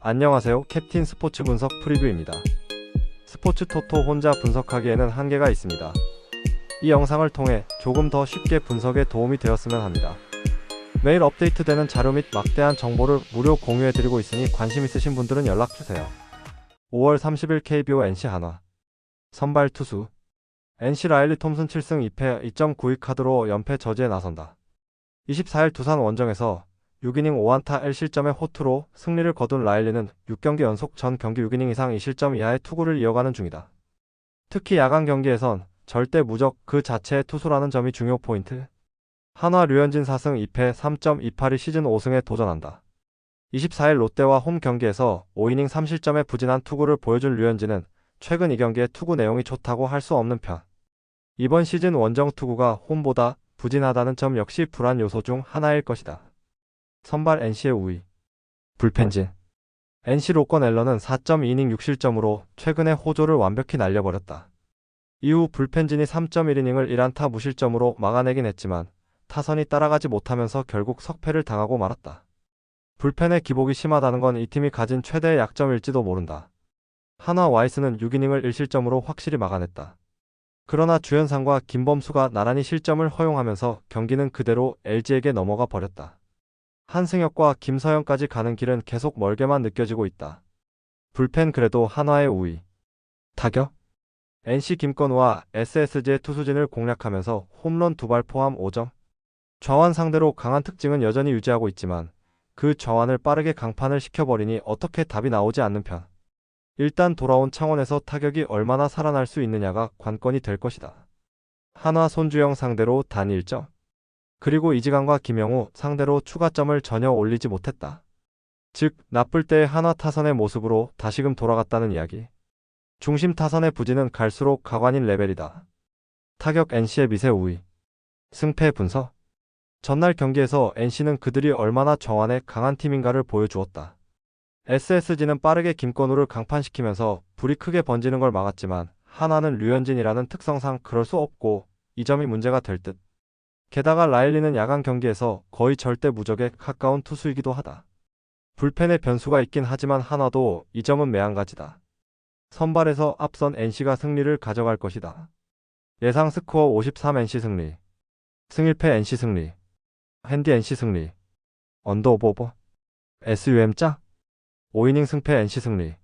안녕하세요. 캡틴 스포츠 분석 프리뷰입니다. 스포츠 토토 혼자 분석하기에는 한계가 있습니다. 이 영상을 통해 조금 더 쉽게 분석에 도움이 되었으면 합니다. 매일 업데이트되는 자료 및 막대한 정보를 무료 공유해드리고 있으니 관심 있으신 분들은 연락주세요. 5월 30일 KBO NC 한화 선발 투수 NC 라일리 톰슨 7승 2패 2.92 카드로 연패 저지에 나선다. 24일 두산 원정에서 6이닝 5안타 1실점의 호투로 승리를 거둔 라일리는 6경기 연속 전 경기 6이닝 이상 2실점 이하의 투구를 이어가는 중이다. 특히 야간 경기에선 절대 무적 그 자체의 투수라는 점이 중요 포인트. 한화 류현진 4승 2패 3.28이 시즌 5승에 도전한다. 24일 롯데와 홈 경기에서 5이닝 3실점의 부진한 투구를 보여준 류현진은 최근 2경기의 투구 내용이 좋다고 할 수 없는 편. 이번 시즌 원정 투구가 홈보다 부진하다는 점 역시 불안 요소 중 하나일 것이다. 선발 NC의 우위 불펜진 NC 로건 앨런은 4.2이닝 6실점으로 최근의 호조를 완벽히 날려버렸다. 이후 불펜진이 3.1이닝을 1안타 무실점으로 막아내긴 했지만 타선이 따라가지 못하면서 결국 석패를 당하고 말았다. 불펜의 기복이 심하다는 건 이 팀이 가진 최대의 약점일지도 모른다. 한화 와이스는 6이닝을 1실점으로 확실히 막아냈다. 그러나 주현상과 김범수가 나란히 실점을 허용하면서 경기는 그대로 LG에게 넘어가 버렸다. 한승혁과 김서영까지 가는 길은 계속 멀게만 느껴지고 있다. 불펜 그래도 한화의 우위. 타격? NC 김건우와 SSG의 투수진을 공략하면서 홈런 2발 포함 5점. 좌완 상대로 강한 특징은 여전히 유지하고 있지만 그 좌완을 빠르게 강판을 시켜버리니 어떻게 답이 나오지 않는 편. 일단 돌아온 창원에서 타격이 얼마나 살아날 수 있느냐가 관건이 될 것이다. 한화 손주영 상대로 단 1점. 그리고 이지강과 김영우 상대로 추가점을 전혀 올리지 못했다. 즉, 나쁠 때의 한화 타선의 모습으로 다시금 돌아갔다는 이야기. 중심 타선의 부진은 갈수록 가관인 레벨이다. 타격 NC의 미세 우위. 승패 분석. 전날 경기에서 NC는 그들이 얼마나 정환에 강한 팀인가를 보여주었다. SSG는 빠르게 김건우를 강판시키면서 불이 크게 번지는 걸 막았지만 한화는 류현진이라는 특성상 그럴 수 없고 이 점이 문제가 될 듯. 게다가 라일리는 야간 경기에서 거의 절대 무적에 가까운 투수이기도 하다. 불펜에 변수가 있긴 하지만 한화도 이 점은 매한가지다. 선발에서 앞선 NC가 승리를 가져갈 것이다. 예상 스코어 53 NC 승리. 승일패 NC 승리. 핸디 NC 승리. 언더 오버. SUM 짝. 5이닝 승패 NC 승리.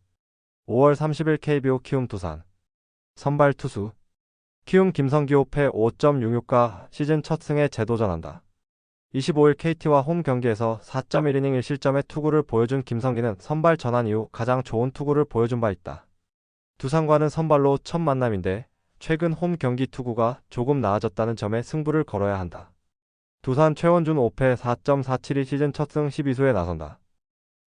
5월 30일 KBO 키움 두산 선발 투수 키움 김성기 5패 5.66가 시즌 첫 승에 재도전한다. 25일 KT와 홈 경기에서 4.1이닝 1실점의 투구를 보여준 김성기는 선발 전환 이후 가장 좋은 투구를 보여준 바 있다. 두산과는 선발로 첫 만남인데 최근 홈 경기 투구가 조금 나아졌다는 점에 승부를 걸어야 한다. 두산 최원준 5패 4.47이 시즌 첫 승 12수에 나선다.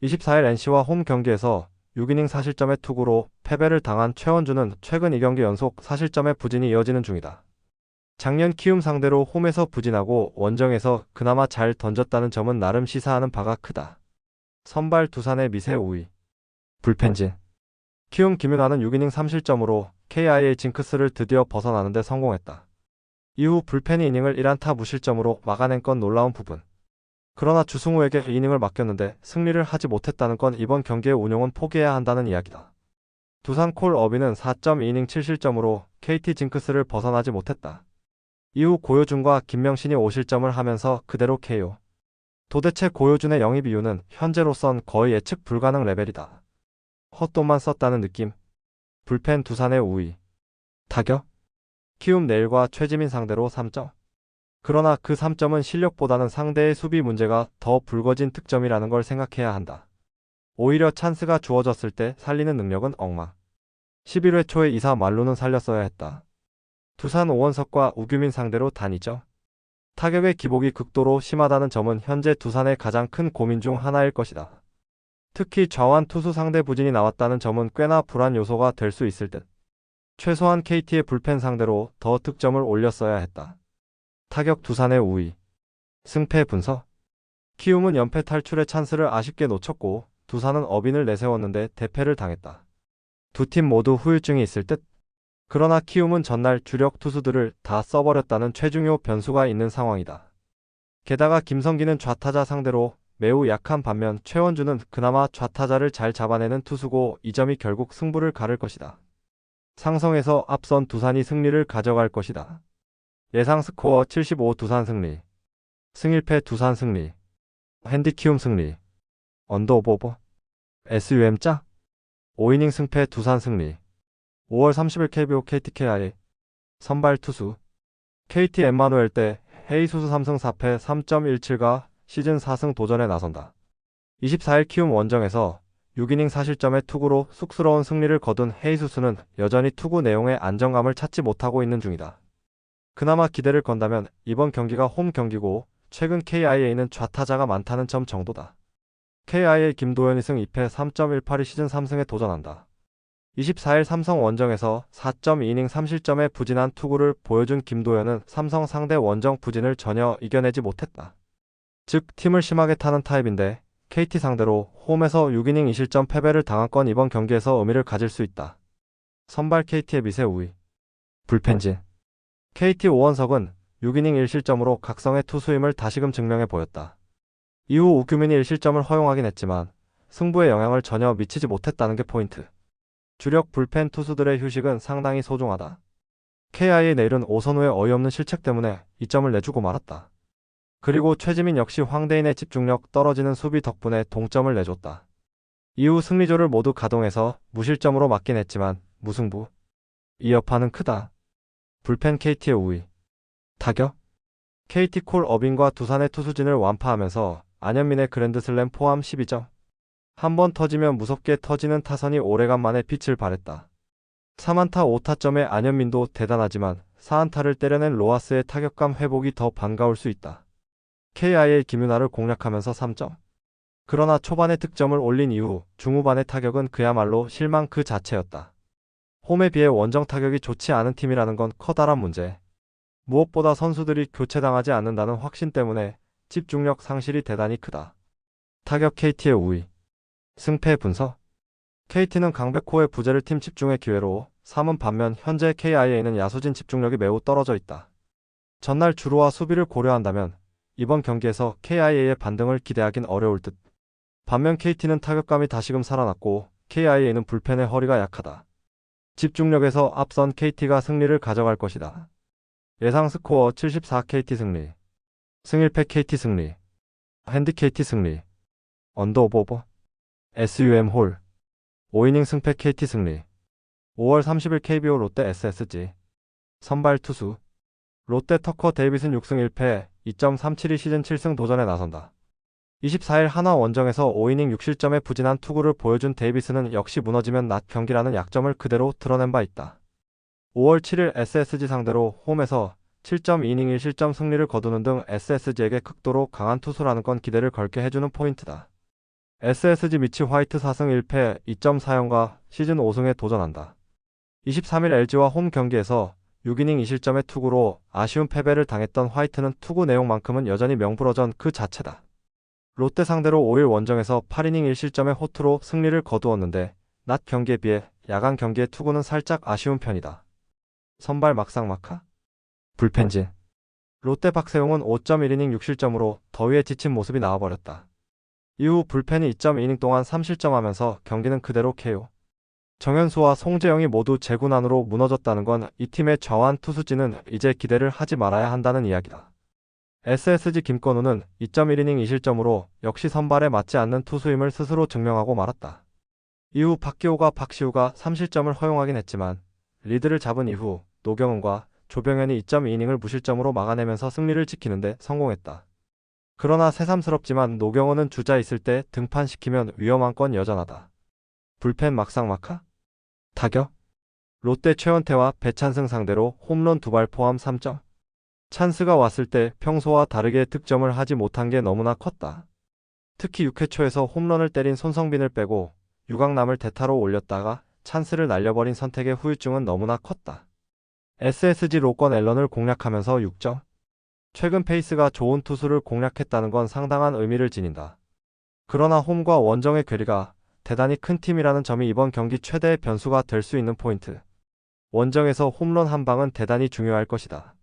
24일 NC와 홈 경기에서 6이닝 4실점의 투구로 패배를 당한 최원준은 최근 2경기 연속 4실점의 부진이 이어지는 중이다. 작년 키움 상대로 홈에서 부진하고 원정에서 그나마 잘 던졌다는 점은 나름 시사하는 바가 크다. 선발 두산의 미세 우위. 불펜진. 키움 김윤아는 6이닝 3실점으로 KIA 징크스를 드디어 벗어나는데 성공했다. 이후 불펜이 이닝을 1안타 무실점으로 막아낸 건 놀라운 부분. 그러나 주승우에게 이닝을 맡겼는데 승리를 하지 못했다는 건 이번 경기의 운용은 포기해야 한다는 이야기다. 두산 콜 어비는 4.2이닝 7실점으로 KT 징크스를 벗어나지 못했다. 이후 고효준과 김명신이 5실점을 하면서 그대로 KO. 도대체 고효준의 영입 이유는 현재로선 거의 예측 불가능 레벨이다. 헛돈만 썼다는 느낌. 불펜 두산의 우위. 타격. 키움 내일과 최지민 상대로 3점. 그러나 그 3점은 실력보다는 상대의 수비 문제가 더 불거진 특점이라는 걸 생각해야 한다. 오히려 찬스가 주어졌을 때 살리는 능력은 엉망. 11회 초에 2사 말로는 살렸어야 했다. 두산 오원석과 우규민 상대로 단 2점. 타격의 기복이 극도로 심하다는 점은 현재 두산의 가장 큰 고민 중 하나일 것이다. 특히 좌완 투수 상대 부진이 나왔다는 점은 꽤나 불안 요소가 될 수 있을 듯. 최소한 KT의 불펜 상대로 더 득점을 올렸어야 했다. 타격 두산의 우위. 승패 분석. 키움은 연패 탈출의 찬스를 아쉽게 놓쳤고 두산은 어빈을 내세웠는데 대패를 당했다. 두 팀 모두 후유증이 있을 듯. 그러나 키움은 전날 주력 투수들을 다 써버렸다는 최중요 변수가 있는 상황이다. 게다가 김성기는 좌타자 상대로 매우 약한 반면 최원주는 그나마 좌타자를 잘 잡아내는 투수고 이 점이 결국 승부를 가를 것이다. 상성에서 앞선 두산이 승리를 가져갈 것이다. 예상 스코어 75 두산 승리. 승1패 두산 승리. 핸디키움 승리. 언더 오버. SUM짜? 5이닝 승패 두산 승리. 5월 30일 KBO KTKI. 선발 투수. KT 엠마누엘 대 헤이수스 3승 4패 3.17가 시즌 4승 도전에 나선다. 24일 키움 원정에서 6이닝 4실점의 투구로 쑥스러운 승리를 거둔 헤이수스는 여전히 투구 내용의 안정감을 찾지 못하고 있는 중이다. 그나마 기대를 건다면 이번 경기가 홈 경기고 최근 KIA는 좌타자가 많다는 점 정도다. KIA 김도현이 승 2패 3.18이 시즌 3승에 도전한다. 24일 삼성 원정에서 4.2이닝 3실점의 부진한 투구를 보여준 김도현은 삼성 상대 원정 부진을 전혀 이겨내지 못했다. 즉 팀을 심하게 타는 타입인데 KT 상대로 홈에서 6이닝 2실점 패배를 당한 건 이번 경기에서 의미를 가질 수 있다. 선발 KT의 미세 우위. 불펜진. KT 오원석은 6이닝 1실점으로 각성의 투수임을 다시금 증명해 보였다. 이후 우규민이 1실점을 허용하긴 했지만 승부에 영향을 전혀 미치지 못했다는 게 포인트. 주력 불펜 투수들의 휴식은 상당히 소중하다. KI의 내일은 오선우의 어이없는 실책 때문에 2점을 내주고 말았다. 그리고 최지민 역시 황대인의 집중력 떨어지는 수비 덕분에 동점을 내줬다. 이후 승리조를 모두 가동해서 무실점으로 막긴 했지만 무승부. 이 여파는 크다. 불펜 KT의 우위. 타격. KT 콜 어빙과 두산의 투수진을 완파하면서 안현민의 그랜드슬램 포함 12점. 한 번 터지면 무섭게 터지는 타선이 오래간만에 빛을 발했다. 3안타 5타점의 안현민도 대단하지만 4안타를 때려낸 로하스의 타격감 회복이 더 반가울 수 있다. KI의 김윤아를 공략하면서 3점. 그러나 초반에 득점을 올린 이후 중후반의 타격은 그야말로 실망 그 자체였다. 홈에 비해 원정 타격이 좋지 않은 팀이라는 건 커다란 문제. 무엇보다 선수들이 교체당하지 않는다는 확신 때문에 집중력 상실이 대단히 크다. 타격 KT의 우위. 승패 분석. KT는 강백호의 부재를 팀 집중의 기회로 삼은 반면 현재 KIA는 야수진 집중력이 매우 떨어져 있다. 전날 주루와 수비를 고려한다면 이번 경기에서 KIA의 반등을 기대하긴 어려울 듯. 반면 KT는 타격감이 다시금 살아났고 KIA는 불펜의 허리가 약하다. 집중력에서 앞선 KT가 승리를 가져갈 것이다. 예상 스코어 74 KT 승리. 승1패 KT 승리. 핸디 KT 승리. 언더 오버. SUM 홀. 5이닝 승패 KT 승리. 5월 30일 KBO 롯데 SSG. 선발 투수. 롯데 터커 데이빗은 6승 1패 2.372 시즌 7승 도전에 나선다. 24일 하나 원정에서 5이닝 6실점의 부진한 투구를 보여준 데이비스는 역시 무너지면 낫 경기라는 약점을 그대로 드러낸 바 있다. 5월 7일 SSG 상대로 홈에서 7.2이닝 1실점 승리를 거두는 등 SSG에게 극도로 강한 투수라는 건 기대를 걸게 해주는 포인트다. SSG 미치 화이트 4승 1패 2.4영과 시즌 5승에 도전한다. 23일 LG와 홈 경기에서 6이닝 2실점의 투구로 아쉬운 패배를 당했던 화이트는 투구 내용만큼은 여전히 명불허전 그 자체다. 롯데 상대로 5일 원정에서 8이닝 1실점의 호투로 승리를 거두었는데 낮 경기에 비해 야간 경기의 투구는 살짝 아쉬운 편이다. 선발 막상막하? 불펜진. 롯데 박세웅은 5.1이닝 6실점으로 더위에 지친 모습이 나와버렸다. 이후 불펜이 2.2이닝 동안 3실점하면서 경기는 그대로 KO. 정현수와 송재영이 모두 재군안으로 무너졌다는 건 이 팀의 좌완 투수진은 이제 기대를 하지 말아야 한다는 이야기다. SSG 김건우는 2.1이닝 2실점으로 역시 선발에 맞지 않는 투수임을 스스로 증명하고 말았다. 이후 박기호가 박시우가 3실점을 허용하긴 했지만 리드를 잡은 이후 노경은과 조병현이 2.2이닝을 무실점으로 막아내면서 승리를 지키는데 성공했다. 그러나 새삼스럽지만 노경은은 주자 있을 때 등판시키면 위험한 건 여전하다. 불펜 막상막하? 타격? 롯데 최원태와 배찬승 상대로 홈런 2발 포함 3점. 찬스가 왔을 때 평소와 다르게 득점을 하지 못한 게 너무나 컸다. 특히 6회 초에서 홈런을 때린 손성빈을 빼고 유강남을 대타로 올렸다가 찬스를 날려버린 선택의 후유증은 너무나 컸다. SSG 로건 앨런을 공략하면서 6점. 최근 페이스가 좋은 투수를 공략했다는 건 상당한 의미를 지닌다. 그러나 홈과 원정의 괴리가 대단히 큰 팀이라는 점이 이번 경기 최대의 변수가 될 수 있는 포인트. 원정에서 홈런 한 방은 대단히 중요할 것이다.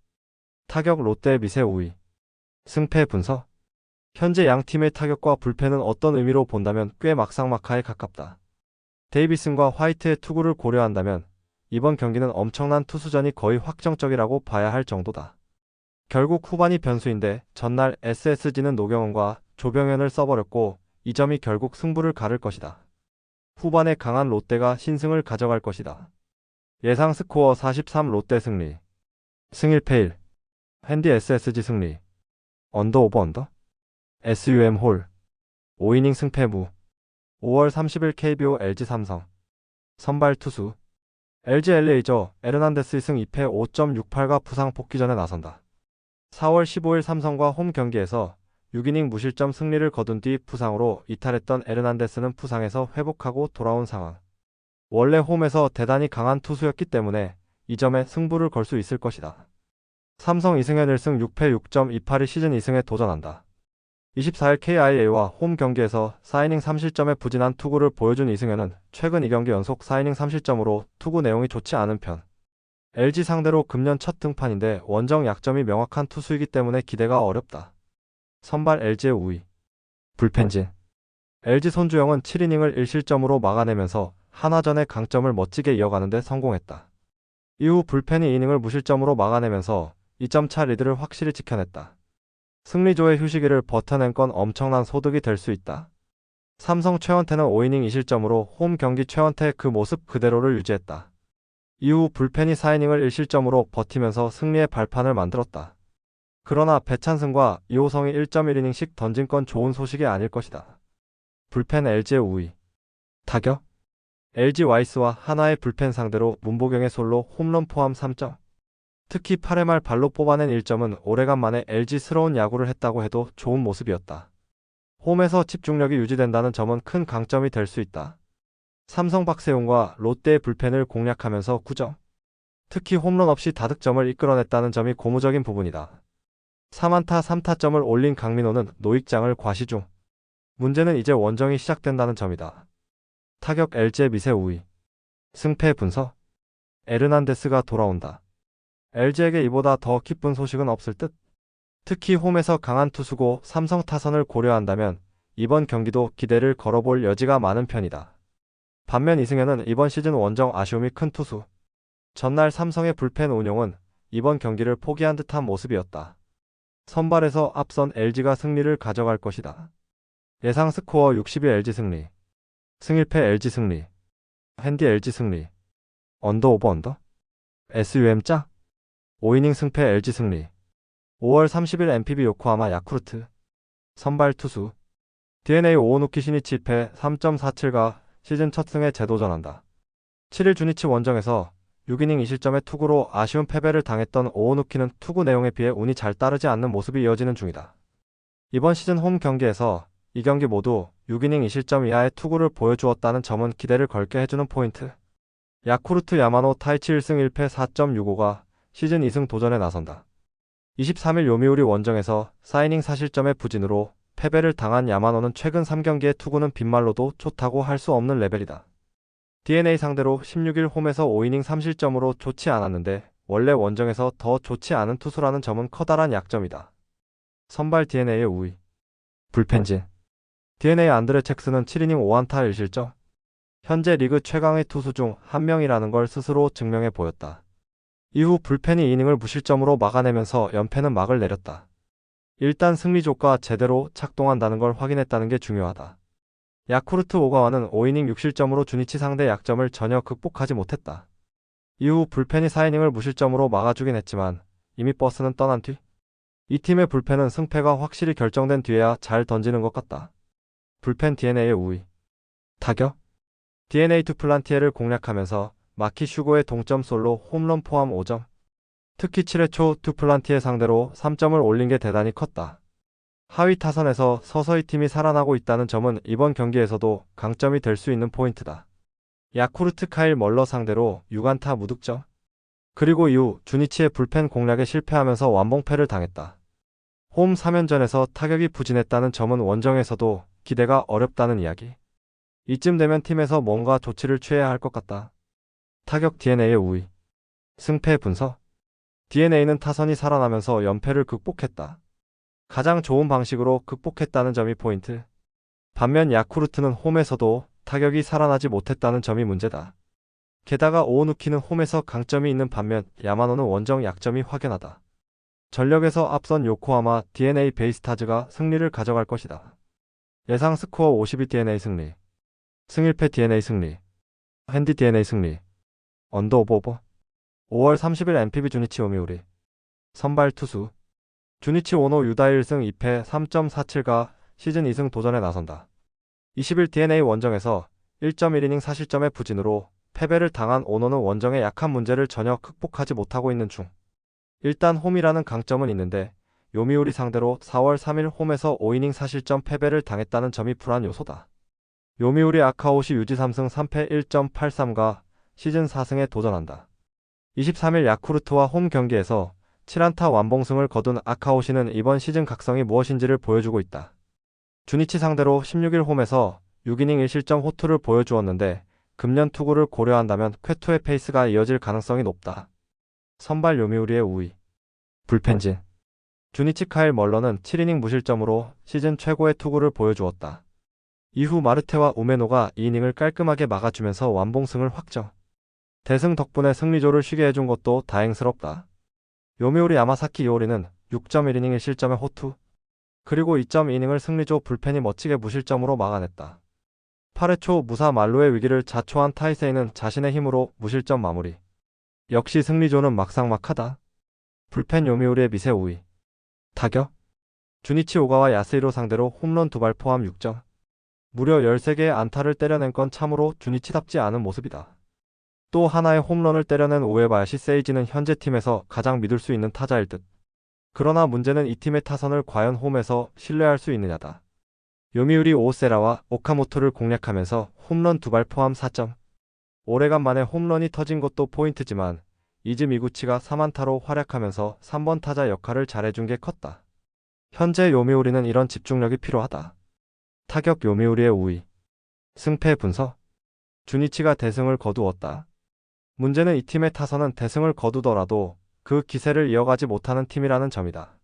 타격 롯데의 미세 우위. 승패 분석. 현재 양 팀의 타격과 불펜은 어떤 의미로 본다면 꽤 막상막하에 가깝다. 데이비슨과 화이트의 투구를 고려한다면 이번 경기는 엄청난 투수전이 거의 확정적이라고 봐야 할 정도다. 결국 후반이 변수인데 전날 SSG는 노경원과 조병현을 써버렸고 이 점이 결국 승부를 가를 것이다. 후반에 강한 롯데가 신승을 가져갈 것이다. 예상 스코어 43 롯데 승리. 승 1패 1. 핸디 SSG 승리. 언더 오버 언더. SUM 홀. 5이닝 승패 무. 5월 30일 KBO LG 삼성. 선발 투수. LG 엘레이저 에르난데스 2승 2패 5.68가 부상 복귀전에 나선다. 4월 15일 삼성과 홈 경기에서 6이닝 무실점 승리를 거둔 뒤 부상으로 이탈했던 에르난데스는 부상에서 회복하고 돌아온 상황. 원래 홈에서 대단히 강한 투수였기 때문에 이 점에 승부를 걸 수 있을 것이다. 삼성 이승현 1승 6패 6.28이 시즌 2승에 도전한다. 24일 KIA와 홈 경기에서 4이닝 3실점의 부진한 투구를 보여준 이승현은 최근 2경기 연속 4이닝 3실점으로 투구 내용이 좋지 않은 편. LG 상대로 금년 첫 등판인데 원정 약점이 명확한 투수이기 때문에 기대가 어렵다. 선발 LG의 우위. 불펜진. LG 손주영은 7이닝을 1실점으로 막아내면서 한화전의 강점을 멋지게 이어가는 데 성공했다. 이후 불펜이 이닝을 무실점으로 막아내면서 2점 차 리드를 확실히 지켜냈다. 승리조의 휴식기를 버텨낸 건 엄청난 소득이 될 수 있다. 삼성 최원태는 5이닝 2실점으로 홈 경기 최원태의 그 모습 그대로를 유지했다. 이후 불펜이 4이닝을 1실점으로 버티면서 승리의 발판을 만들었다. 그러나 배찬승과 이호성이 1.1이닝씩 던진 건 좋은 소식이 아닐 것이다. 불펜 LG의 우위. 타격. LG 와이스와 하나의 불펜 상대로 문보경의 솔로 홈런 포함 3점. 특히 8회 말 발로 뽑아낸 1점은 오래간만에 LG스러운 야구를 했다고 해도 좋은 모습이었다. 홈에서 집중력이 유지된다는 점은 큰 강점이 될 수 있다. 삼성 박세웅과 롯데의 불펜을 공략하면서 9점. 특히 홈런 없이 다득점을 이끌어냈다는 점이 고무적인 부분이다. 3안타 3타점을 올린 강민호는 노익장을 과시 중. 문제는 이제 원정이 시작된다는 점이다. 타격 LG의 미세 우위. 승패 분석. 에르난데스가 돌아온다. LG에게 이보다 더 기쁜 소식은 없을 듯. 특히 홈에서 강한 투수고 삼성 타선을 고려한다면 이번 경기도 기대를 걸어볼 여지가 많은 편이다. 반면 이승현은 이번 시즌 원정 아쉬움이 큰 투수. 전날 삼성의 불펜 운용은 이번 경기를 포기한 듯한 모습이었다. 선발에서 앞선 LG가 승리를 가져갈 것이다. 예상 스코어 60이 LG 승리. 승 1패 LG 승리. 핸디 LG 승리. 언더 오버 언더. SUM 짝. 5이닝 승패 LG 승리. 5월 30일 NPB 요코하마 야쿠르트. 선발 투수. DNA 오오누키 시니치 2패 3.47가 시즌 첫 승에 재도전한다. 7일 주니치 원정에서 6이닝 2실점의 투구로 아쉬운 패배를 당했던 오오누키는 투구 내용에 비해 운이 잘 따르지 않는 모습이 이어지는 중이다. 이번 시즌 홈 경기에서 2경기 모두 6이닝 2실점 이하의 투구를 보여주었다는 점은 기대를 걸게 해주는 포인트. 야쿠르트 야마노 타이치 1승 1패 4.65가 시즌 2승 도전에 나선다. 23일 요미우리 원정에서 4이닝 4실점의 부진으로 패배를 당한 야마노는 최근 3경기의 투구는 빈말로도 좋다고 할 수 없는 레벨이다. DNA 상대로 16일 홈에서 5이닝 3실점으로 좋지 않았는데 원래 원정에서 더 좋지 않은 투수라는 점은 커다란 약점이다. 선발 DNA의 우위. 불펜진. DNA 안드레 첵스는 7이닝 5안타 1실점. 현재 리그 최강의 투수 중 한 명이라는 걸 스스로 증명해 보였다. 이후 불펜이 이닝을 무실점으로 막아내면서 연패는 막을 내렸다. 일단 승리조가 제대로 작동한다는 걸 확인했다는 게 중요하다. 야쿠르트 오가와는 5이닝 6실점으로 주니치 상대 약점을 전혀 극복하지 못했다. 이후 불펜이 4이닝을 무실점으로 막아주긴 했지만 이미 버스는 떠난 뒤 이 팀의 불펜은 승패가 확실히 결정된 뒤에야 잘 던지는 것 같다. 불펜 DNA의 우위. 타격. DNA 투플란티에를 공략하면서 마키 슈고의 동점 솔로 홈런 포함 5점. 특히 7회 초 투플란티에 상대로 3점을 올린 게 대단히 컸다. 하위 타선에서 서서히 팀이 살아나고 있다는 점은 이번 경기에서도 강점이 될 수 있는 포인트다. 야쿠르트 카일 멀러 상대로 6안타 무득점. 그리고 이후 주니치의 불펜 공략에 실패하면서 완봉패를 당했다. 홈 3연전에서 타격이 부진했다는 점은 원정에서도 기대가 어렵다는 이야기. 이쯤 되면 팀에서 뭔가 조치를 취해야 할 것 같다. 타격 DNA의 우위. 승패 분석. DNA는 타선이 살아나면서 연패를 극복했다. 가장 좋은 방식으로 극복했다는 점이 포인트. 반면 야쿠르트는 홈에서도 타격이 살아나지 못했다는 점이 문제다. 게다가 오오누키는 홈에서 강점이 있는 반면 야마노는 원정 약점이 확연하다. 전력에서 앞선 요코하마 DNA 베이스타즈가 승리를 가져갈 것이다. 예상 스코어 52 DNA 승리. 승일패 DNA 승리. 핸디 DNA 승리. 언더 오버. 5월 30일 NPB 주니치 오미우리. 선발 투수. 주니치 오노 유다 1승 2패 3.47가 시즌 2승 도전에 나선다. 20일 DNA 원정에서 1.1이닝 4실점의 부진으로 패배를 당한 오노는 원정의 약한 문제를 전혀 극복하지 못하고 있는 중. 일단 홈이라는 강점은 있는데 요미우리 상대로 4월 3일 홈에서 5이닝 4실점 패배를 당했다는 점이 불안 요소다. 요미우리 아카오시 유지 3승 3패 1.83가 시즌 4승에 도전한다. 23일 야쿠르트와 홈 경기에서 7안타 완봉승을 거둔 아카오시는 이번 시즌 각성이 무엇인지를 보여주고 있다. 주니치 상대로 16일 홈에서 6이닝 1실점 호투를 보여주었는데 금년 투구를 고려한다면 쾌투의 페이스가 이어질 가능성이 높다. 선발 요미우리의 우위. 불펜진. 주니치 카일 멀러는 7이닝 무실점으로 시즌 최고의 투구를 보여주었다. 이후 마르테와 우메노가 2이닝을 깔끔하게 막아주면서 완봉승을 확정. 대승 덕분에 승리조를 쉬게 해준 것도 다행스럽다. 요미우리 야마사키 이오리는 6.1이닝 1실점의 호투, 그리고 2.2이닝을 승리조 불펜이 멋지게 무실점으로 막아냈다. 8회 초 무사 만루의 위기를 자초한 타이세이는 자신의 힘으로 무실점 마무리. 역시 승리조는 막상막하다. 불펜 요미우리의 미세 우위. 타격. 주니치 오가와 야스히로 상대로 홈런 2발 포함 6점. 무려 13개의 안타를 때려낸 건 참으로 주니치답지 않은 모습이다. 또 하나의 홈런을 때려낸 오에바야시 세이지는 현재 팀에서 가장 믿을 수 있는 타자일 듯. 그러나 문제는 이 팀의 타선을 과연 홈에서 신뢰할 수 있느냐다. 요미우리 오세라와 오카모토를 공략하면서 홈런 2발 포함 4점. 오래간만에 홈런이 터진 것도 포인트지만 이즈 미구치가 3안타로 활약하면서 3번 타자 역할을 잘해준 게 컸다. 현재 요미우리는 이런 집중력이 필요하다. 타격 요미우리의 우위. 승패 분석. 주니치가 대승을 거두었다. 문제는 이 팀의 타선은 대승을 거두더라도 그 기세를 이어가지 못하는 팀이라는 점이다.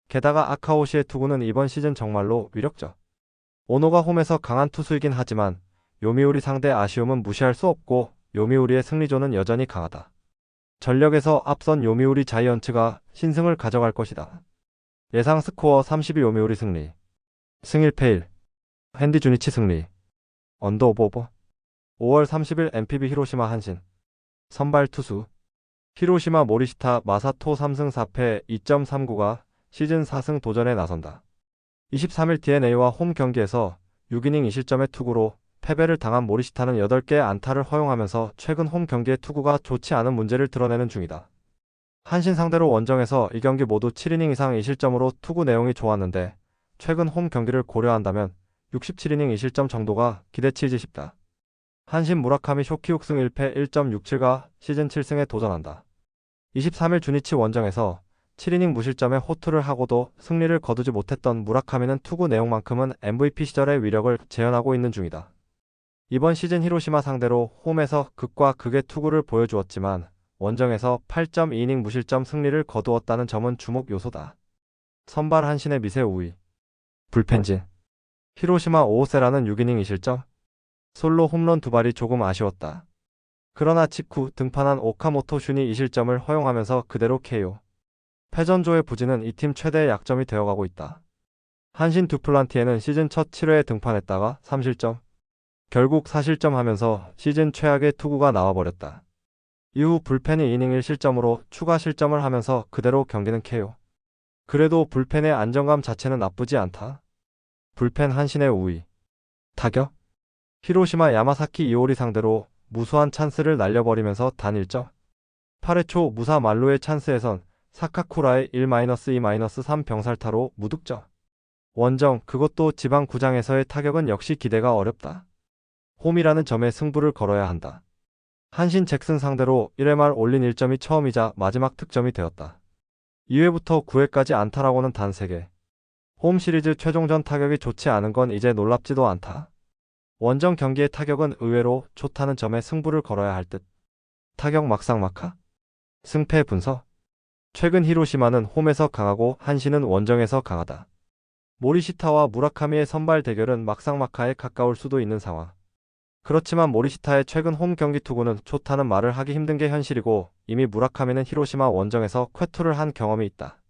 게다가 아카오시의 투구는 이번 시즌 정말로 위력적. 오노가 홈에서 강한 투수이긴 하지만 요미우리 상대 아쉬움은 무시할 수 없고 요미우리의 승리조는 여전히 강하다. 전력에서 앞선 요미우리 자이언츠가 신승을 가져갈 것이다. 예상 스코어 32 요미우리 승리. 승일패 1. 핸디 주니치 승리. 언더 오버. 5월 30일 NPB 히로시마 한신. 선발 투수. 히로시마 모리시타 마사토 3승 4패 2.39가 시즌 4승 도전에 나선다. 23일 DeNA와 홈 경기에서 6이닝 2실점의 투구로 패배를 당한 모리시타는 8개의 안타를 허용하면서 최근 홈 경기의 투구가 좋지 않은 문제를 드러내는 중이다. 한신 상대로 원정에서 이 경기 모두 7이닝 이상 2실점으로 투구 내용이 좋았는데 최근 홈 경기를 고려한다면 67이닝 2실점 정도가 기대치이지 싶다. 한신 무라카미 쇼키육승 1패 1.67가 시즌 7승에 도전한다. 23일 주니치 원정에서 7이닝 무실점에 호투를 하고도 승리를 거두지 못했던 무라카미는 투구 내용만큼은 MVP 시절의 위력을 재현하고 있는 중이다. 이번 시즌 히로시마 상대로 홈에서 극과 극의 투구를 보여주었지만 원정에서 8.2이닝 무실점 승리를 거두었다는 점은 주목 요소다. 선발 한신의 미세 우위. 불펜진. 히로시마 오오세라는 6이닝 2실점. 솔로 홈런 2발이 조금 아쉬웠다. 그러나 직후 등판한 오카모토 슌이 2실점을 허용하면서 그대로 KO. 패전조의 부진은 이 팀 최대의 약점이 되어가고 있다. 한신 두플란티에는 시즌 첫 7회에 등판했다가 3실점. 결국 4실점 하면서 시즌 최악의 투구가 나와버렸다. 이후 불펜이 2이닝 1실점으로 추가 실점을 하면서 그대로 경기는 KO. 그래도 불펜의 안정감 자체는 나쁘지 않다. 불펜 한신의 우위. 타격. 히로시마 야마사키 이오리 상대로 무수한 찬스를 날려버리면서 단 1점. 8회 초 무사 만루의 찬스에선 사카쿠라의 1-2-3 병살타로 무득점. 원정, 그것도 지방 구장에서의 타격은 역시 기대가 어렵다. 홈이라는 점에 승부를 걸어야 한다. 한신 잭슨 상대로 1회 말 올린 1점이 처음이자 마지막 득점이 되었다. 2회부터 9회까지 안타라고는 단 3개. 홈 시리즈 최종전 타격이 좋지 않은 건 이제 놀랍지도 않다. 원정 경기의 타격은 의외로 좋다는 점에 승부를 걸어야 할 듯. 타격 막상막하. 승패 분석. 최근 히로시마는 홈에서 강하고 한시는 원정에서 강하다. 모리시타와 무라카미의 선발 대결은 막상막하에 가까울 수도 있는 상황. 그렇지만 모리시타의 최근 홈 경기 투구는 좋다는 말을 하기 힘든 게 현실이고 이미 무라카미는 히로시마 원정에서 쾌투를 한 경험이 있다.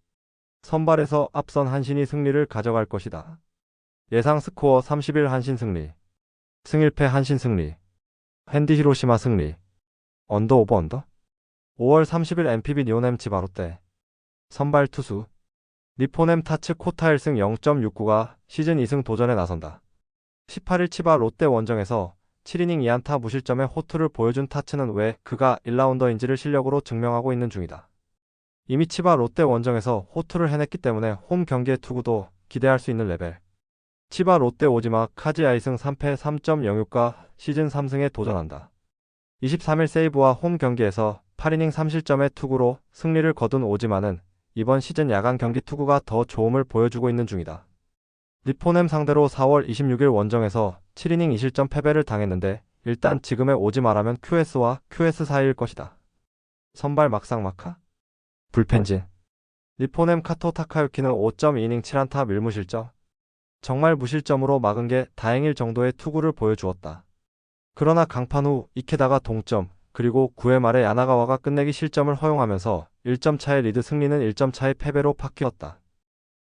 선발에서 앞선 한신이 승리를 가져갈 것이다. 예상 스코어 31 한신 승리. 승일패 한신 승리. 핸디 히로시마 승리. 언더 오버 언더? 5월 30일 NPB 니온엠 치바 롯데. 선발 투수. 니포넴 타츠 코타 1승 0.69가 시즌 2승 도전에 나선다. 18일 치바 롯데 원정에서 7이닝 2안타 무실점의 호투를 보여준 타츠는 왜 그가 1라운더인지를 실력으로 증명하고 있는 중이다. 이미 치바 롯데 원정에서 호투를 해냈기 때문에 홈 경기의 투구도 기대할 수 있는 레벨. 치바 롯데 오지마 카지야 2승 3패 3.06가 시즌 3승에 도전한다. 23일 세이브와 홈 경기에서 8이닝 3실점의 투구로 승리를 거둔 오지마는 이번 시즌 야간 경기 투구가 더 좋음을 보여주고 있는 중이다. 니포넴 상대로 4월 26일 원정에서 7이닝 2실점 패배를 당했는데 일단 지금의 오지마라면 QS와 QS 사이일 것이다. 선발 막상막하? 불펜진. 니포넴 카토 타카유키는 5.2이닝 7안타 밀무실점. 정말 무실점으로 막은 게 다행일 정도의 투구를 보여주었다. 그러나 강판 후 이케다가 동점, 그리고 9회 말에 야나가와가 끝내기 실점을 허용하면서 1점 차의 리드 승리는 1점 차의 패배로 바뀌었다.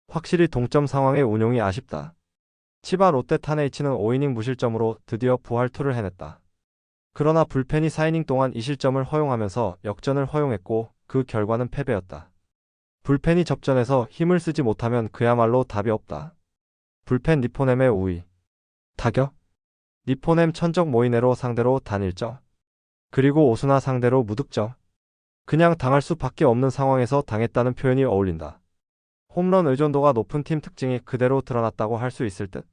확실히 동점 상황의 운용이 아쉽다. 치바 롯데 타네이치는 5이닝 무실점으로 드디어 부활투를 해냈다. 그러나 불펜이 4이닝 동안 2실점을 허용하면서 역전을 허용했고 그 결과는 패배였다. 불펜이 접전에서 힘을 쓰지 못하면 그야말로 답이 없다. 불펜 니포넴의 우위. 타격? 니포넴 천적 모이네로 상대로 단일점. 그리고 오스나 상대로 무득점. 그냥 당할 수밖에 없는 상황에서 당했다는 표현이 어울린다. 홈런 의존도가 높은 팀 특징이 그대로 드러났다고 할 수 있을 듯.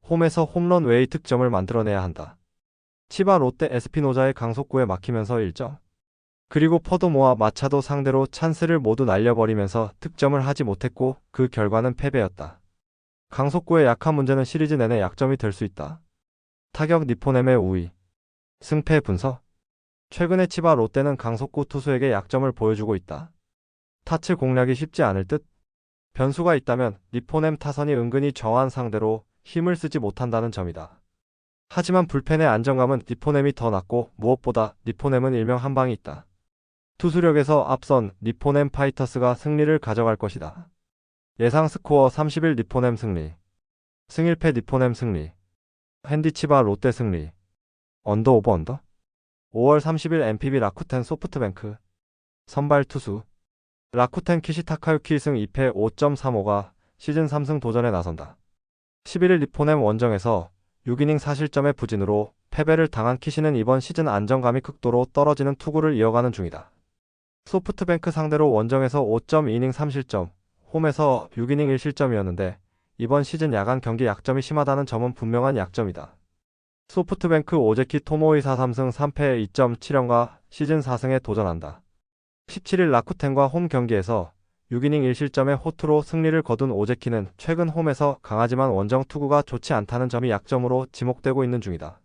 홈에서 홈런 외의 득점을 만들어내야 한다. 치바 롯데 에스피노자의 강속구에 막히면서 1점. 그리고 퍼도모와 마차도 상대로 찬스를 모두 날려버리면서 득점을 하지 못했고 그 결과는 패배였다. 강속구의 약한 문제는 시리즈 내내 약점이 될 수 있다. 타격 니포넴의 우위. 승패 분석. 최근에 치바 롯데는 강속구 투수에게 약점을 보여주고 있다. 타츠 공략이 쉽지 않을 듯. 변수가 있다면 니포넴 타선이 은근히 정한 상대로 힘을 쓰지 못한다는 점이다. 하지만 불펜의 안정감은 니포넴이 더 낮고 무엇보다 니포넴은 일명 한방이 있다. 투수력에서 앞선 니포넴 파이터스가 승리를 가져갈 것이다. 예상 스코어 30일 니포넴 승리. 승일패 니포넴 승리. 핸디 치바 롯데 승리. 언더 오버 언더? 5월 30일 NPB 라쿠텐 소프트뱅크. 선발 투수. 라쿠텐 키시 타카유키 1승 2패 5.35가 시즌 3승 도전에 나선다. 11일 니포넴 원정에서 6이닝 4실점의 부진으로 패배를 당한 키시는 이번 시즌 안정감이 극도로 떨어지는 투구를 이어가는 중이다. 소프트뱅크 상대로 원정에서 5.2이닝 3실점, 홈에서 6이닝 1실점이었는데 이번 시즌 야간 경기 약점이 심하다는 점은 분명한 약점이다. 소프트뱅크 오제키 토모이사 3승 3패 2.7연과 시즌 4승에 도전한다. 17일 라쿠텐과 홈 경기에서 6이닝 1실점의 호투로 승리를 거둔 오제키는 최근 홈에서 강하지만 원정 투구가 좋지 않다는 점이 약점으로 지목되고 있는 중이다.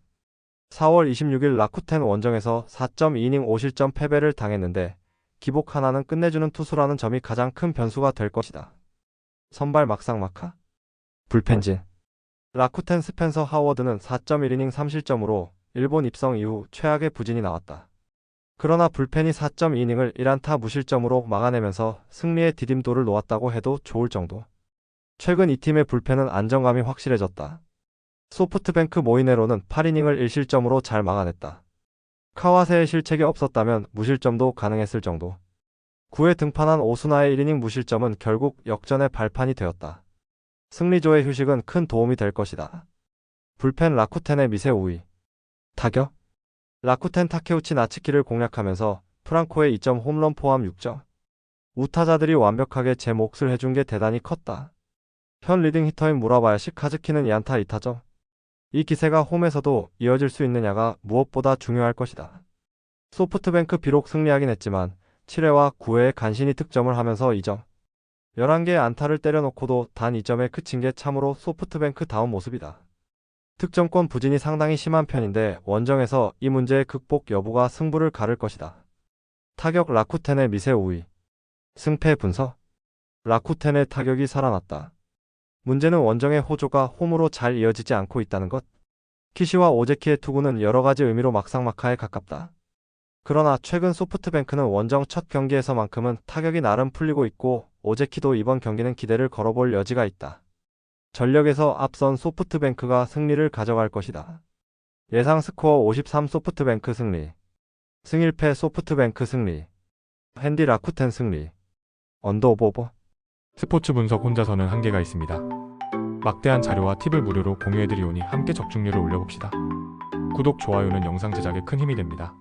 4월 26일 라쿠텐 원정에서 4.2이닝 5실점 패배를 당했는데 기복 하나는 끝내주는 투수라는 점이 가장 큰 변수가 될 것이다. 선발 막상막하? 불펜진. 라쿠텐 스펜서 하워드는 4.1이닝 3실점으로 일본 입성 이후 최악의 부진이 나왔다. 그러나 불펜이 4.2이닝을 1안타 무실점으로 막아내면서 승리의 디딤돌을 놓았다고 해도 좋을 정도. 최근 이 팀의 불펜은 안정감이 확실해졌다. 소프트뱅크 모이네로는 8이닝을 1실점으로 잘 막아냈다. 카와세의 실책이 없었다면 무실점도 가능했을 정도. 9회 등판한 오스나의 1이닝 무실점은 결국 역전의 발판이 되었다. 승리조의 휴식은 큰 도움이 될 것이다. 불펜 라쿠텐의 미세 우위. 타격? 라쿠텐 타케우치 나츠키를 공략하면서 프랑코의 2점 홈런 포함 6점. 우타자들이 완벽하게 제 몫을 해준 게 대단히 컸다. 현 리딩 히터인 무라바야시 카즈키는 2안타 2타점. 이 기세가 홈에서도 이어질 수 있느냐가 무엇보다 중요할 것이다. 소프트뱅크 비록 승리하긴 했지만 7회와 9회에 간신히 득점을 하면서 2점. 11개의 안타를 때려놓고도 단 2점에 그친 게 참으로 소프트뱅크다운 모습이다. 득점권 부진이 상당히 심한 편인데 원정에서 이 문제의 극복 여부가 승부를 가를 것이다. 타격 라쿠텐의 미세 우위. 승패 분석. 라쿠텐의 타격이 살아났다. 문제는 원정의 호조가 홈으로 잘 이어지지 않고 있다는 것. 키시와 오제키의 투구는 여러 가지 의미로 막상막하에 가깝다. 그러나 최근 소프트뱅크는 원정 첫 경기에서만큼은 타격이 나름 풀리고 있고 오제키도 이번 경기는 기대를 걸어볼 여지가 있다. 전력에서 앞선 소프트뱅크가 승리를 가져갈 것이다. 예상 스코어 53 소프트뱅크 승리. 승1패 소프트뱅크 승리. 핸디 라쿠텐 승리. 언더 오버. 스포츠 분석 혼자서는 한계가 있습니다. 막대한 자료와 팁을 무료로 공유해드리오니 함께 적중률을 올려봅시다. 구독, 좋아요는 영상 제작에 큰 힘이 됩니다.